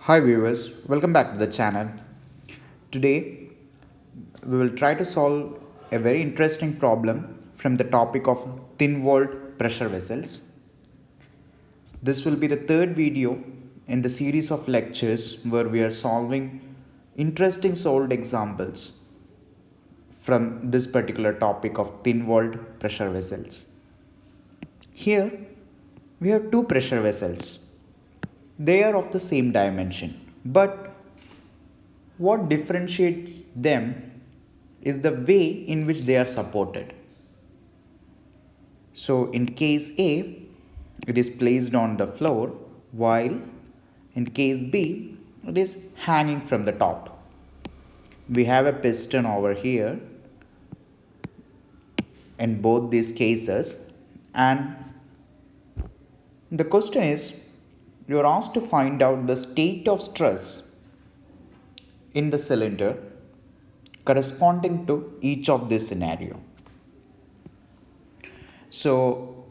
Hi viewers, welcome back to the channel. Today we will try to solve a very interesting problem from the topic of thin walled pressure vessels. This will be the third video in the series of lectures where we are solving interesting solved examples from this particular topic of thin walled pressure vessels. Here we have two pressure vessels. They are of the same dimension, but what differentiates them is the way in which they are supported. So in case A, it is placed on the floor, while in case B, it is hanging from the top. We have a piston over here in both these cases, and the question is you are asked to find out the state of stress in the cylinder corresponding to each of this scenario. So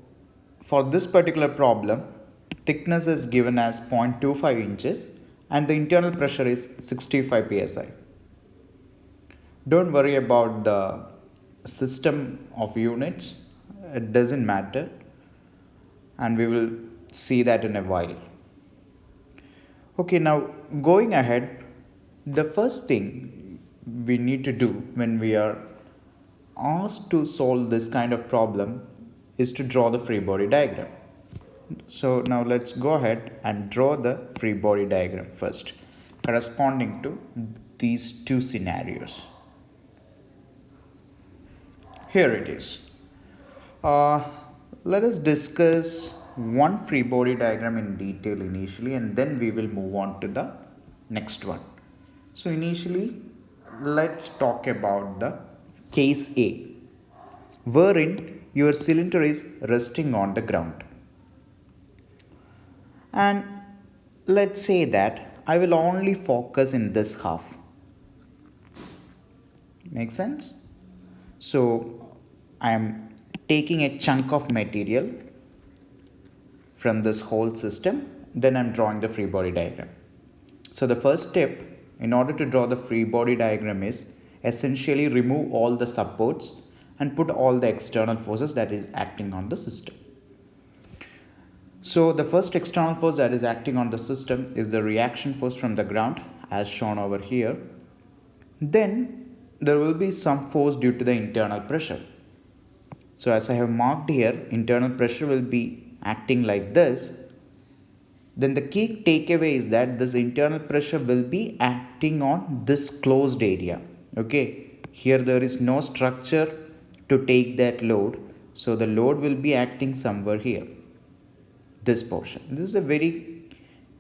for this particular problem, thickness is given as 0.25 inches and the internal pressure is 65 psi. Don't worry about the system of units, it doesn't matter, and we will see that in a while. Okay, now going ahead, the first thing we need to do when we are asked to solve this kind of problem is to draw the free body diagram. So now let's go ahead and draw the free body diagram first, corresponding to these two scenarios. Here it is. Let us discuss one free body diagram in detail initially, and then we will move on to the next one. So initially, let's talk about the case A, wherein your cylinder is resting on the ground. And let's say that I will only focus in this half. Make sense? So I am taking a chunk of material from this whole system, then I'm drawing the free body diagram. So the first step in order to draw the free body diagram is essentially remove all the supports and put all the external forces that is acting on the system. So the first external force that is acting on the system is the reaction force from the ground, as shown over here. Then there will be some force due to the internal pressure. So as I have marked here, internal pressure will be acting like this. Then the key takeaway is that this internal pressure will be acting on this closed area. Okay, here there is no structure to take that load, so the load will be acting somewhere here, this portion. This is a very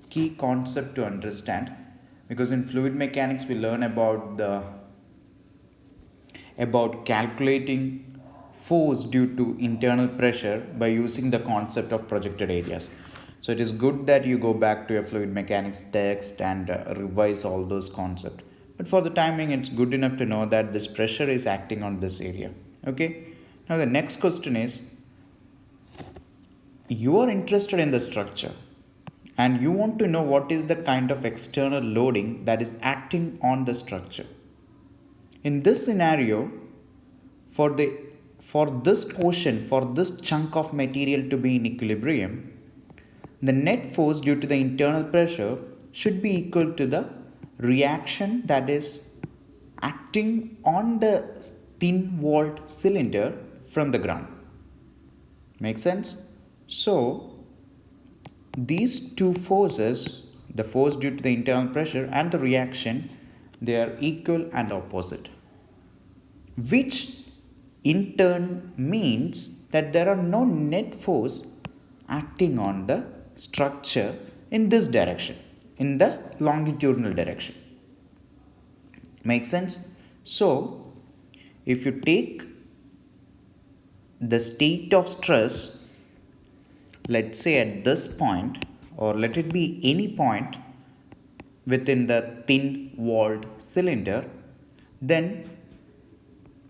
key concept to understand, because in fluid mechanics we learn about calculating force due to internal pressure by using the concept of projected areas. So it is good that you go back to your fluid mechanics text and revise all those concepts. But for the timing, it's good enough to know that this pressure is acting on this area. Okay. Now the next question is, you are interested in the structure and you want to know what is the kind of external loading that is acting on the structure. In this scenario, for this portion, for this chunk of material to be in equilibrium, the net force due to the internal pressure should be equal to the reaction that is acting on the thin walled cylinder from the ground. Make sense? So these two forces, the force due to the internal pressure and the reaction, they are equal and opposite, which in turn means that there are no net force acting on the structure in this direction, in the longitudinal direction. Make sense? So if you take the state of stress, let's say at this point, or let it be any point within the thin walled cylinder, then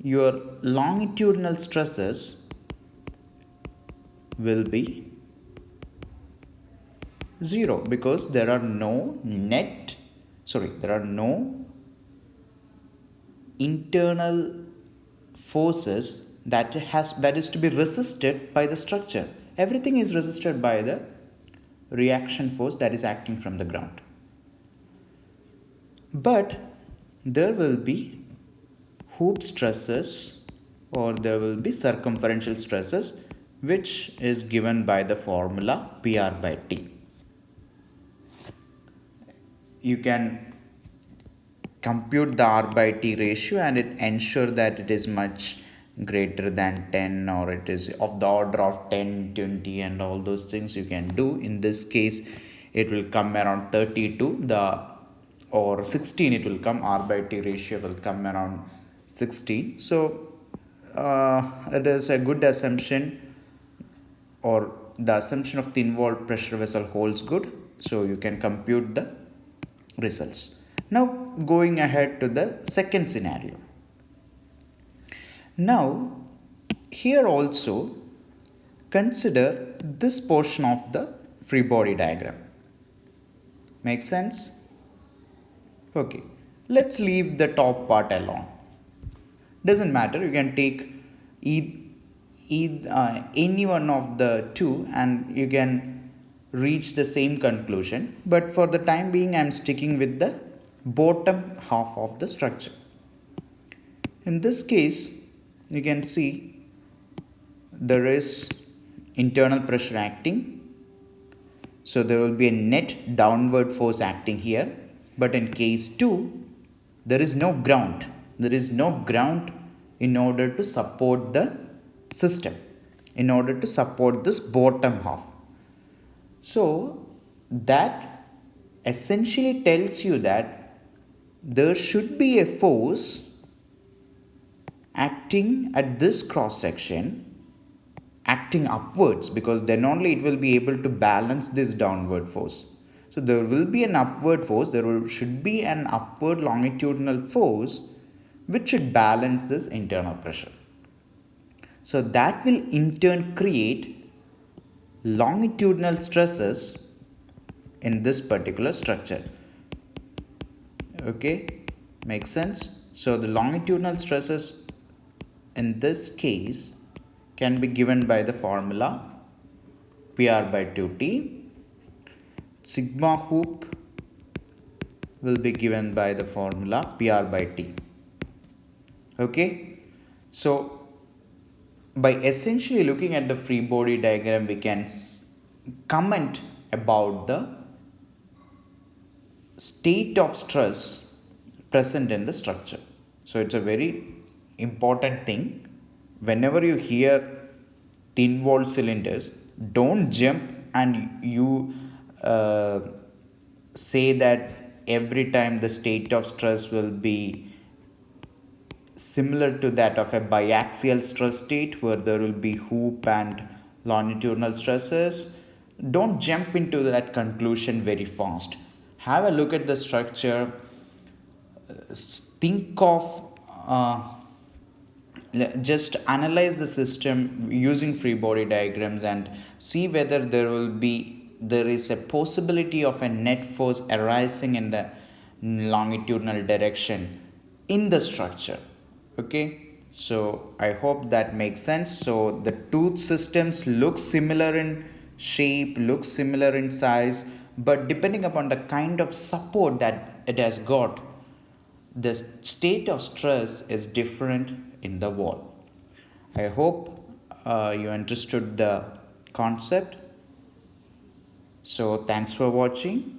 your longitudinal stresses will be 0, because there are no there are no internal forces that is to be resisted by the structure. Everything is resisted by the reaction force that is acting from the ground. But there will be hoop stresses, or there will be circumferential stresses, which is given by the formula PR by T. You can compute the R by T ratio and it ensure that it is much greater than 10, or it is of the order of 10, 20 and all those things you can do. In this case it will come around 32, or 16 it will come, R by T ratio will come around 16. So it is a good assumption, or the assumption of thin walled pressure vessel holds good, so you can compute the results. Now going ahead to the second scenario. Now here also consider this portion of the free body diagram. Make sense? Okay, let's leave the top part alone. Doesn't matter, you can take any one of the two and you can reach the same conclusion, but for the time being I am sticking with the bottom half of the structure. In this case you can see there is internal pressure acting, so there will be a net downward force acting here. But in case 2 there is no ground in order to support the system, in order to support this bottom half. So that essentially tells you that there should be a force acting at this cross section, acting upwards, because then only it will be able to balance this downward force. So there will be an upward force, should be an upward longitudinal force which should balance this internal pressure. So that will in turn create longitudinal stresses in this particular structure. Okay, makes sense? So the longitudinal stresses in this case can be given by the formula PR by 2T. Sigma hoop will be given by the formula PR by T. Okay, so by essentially looking at the free body diagram, we can comment about the state of stress present in the structure. So it's a very important thing. Whenever you hear thin walled cylinders, don't jump and you say that every time the state of stress will be similar to that of a biaxial stress state where there will be hoop and longitudinal stresses. Don't jump into that conclusion very fast. Have a look at the structure. Think of just analyze the system using free body diagrams and see whether there is a possibility of a net force arising in the longitudinal direction in the structure. Okay, so I hope that makes sense. So the tooth systems look similar in shape, look similar in size, but depending upon the kind of support that it has got, the state of stress is different in the wall. I hope you understood the concept. So thanks for watching.